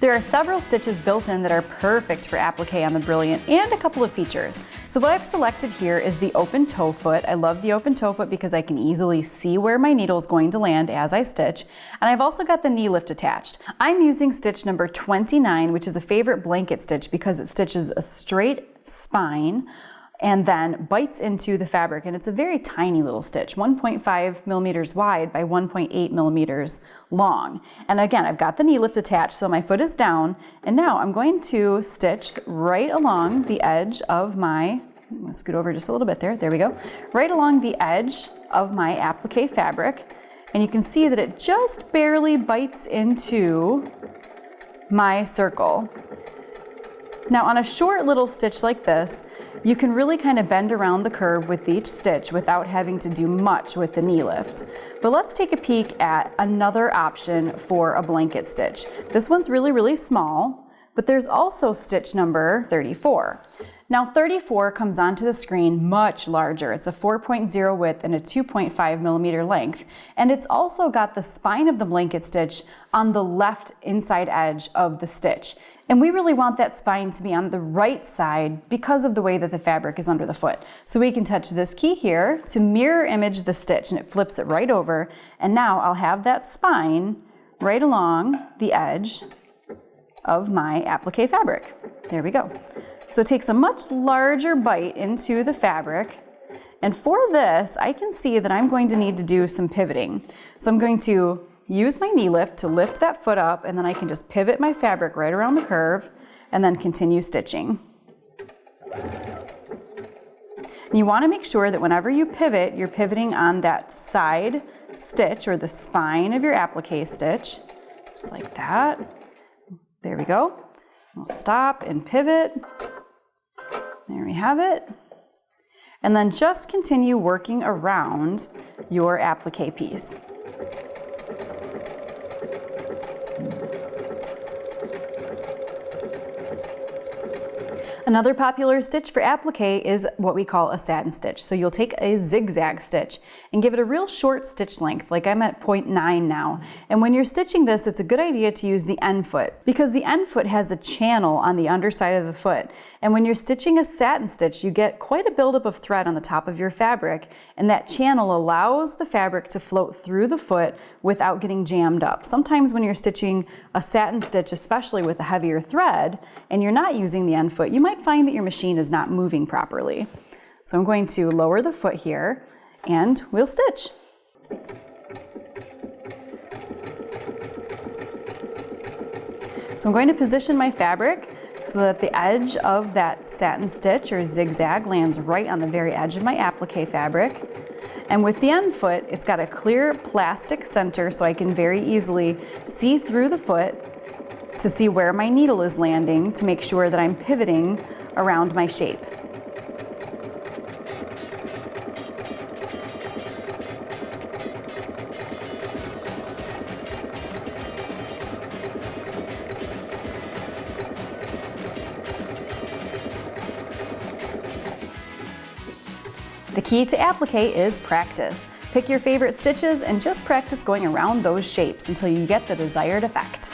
There are several stitches built in that are perfect for applique on the Brilliant and a couple of features. So what I've selected here is the open toe foot. I love the open toe foot because I can easily see where my needle is going to land as I stitch. And I've also got the knee lift attached. I'm using stitch number 29, which is a favorite blanket stitch because it stitches a straight spine and then bites into the fabric, and it's a very tiny little stitch, 1.5 millimeters wide by 1.8 millimeters long. And again, I've got the knee lift attached, so my foot is down, and now I'm going to stitch right along the edge of my, I'm gonna scoot over just a little bit there we go, right along the edge of my applique fabric, and you can see that it just barely bites into my circle. Now on a short little stitch like this, you can really kind of bend around the curve with each stitch without having to do much with the knee lift. But let's take a peek at another option for a blanket stitch. This one's really, really small, but there's also stitch number 34. Now 34 comes onto the screen much larger. It's a 4.0 width and a 2.5 millimeter length. And it's also got the spine of the blanket stitch on the left inside edge of the stitch. And we really want that spine to be on the right side because of the way that the fabric is under the foot. So we can touch this key here to mirror image the stitch, and it flips it right over. And now I'll have that spine right along the edge of my applique fabric. There we go. So it takes a much larger bite into the fabric. And for this, I can see that I'm going to need to do some pivoting. So I'm going to use my knee lift to lift that foot up, and then I can just pivot my fabric right around the curve and then continue stitching. And you want to make sure that whenever you pivot, you're pivoting on that side stitch or the spine of your applique stitch, just like that. There we go. We'll stop and pivot. There we have it. And then just continue working around your applique piece. Another popular stitch for applique is what we call a satin stitch. So you'll take a zigzag stitch and give it a real short stitch length, like I'm at 0.9 now. And when you're stitching this, it's a good idea to use the end foot because the end foot has a channel on the underside of the foot. And when you're stitching a satin stitch, you get quite a buildup of thread on the top of your fabric, and that channel allows the fabric to float through the foot without getting jammed up. Sometimes when you're stitching a satin stitch, especially with a heavier thread, and you're not using the end foot, you might find that your machine is not moving properly. So I'm going to lower the foot here and we'll stitch. So I'm going to position my fabric so that the edge of that satin stitch or zigzag lands right on the very edge of my applique fabric. And with the end foot, it's got a clear plastic center so I can very easily see through the foot to see where my needle is landing to make sure that I'm pivoting around my shape. The key to applique is practice. Pick your favorite stitches and just practice going around those shapes until you get the desired effect.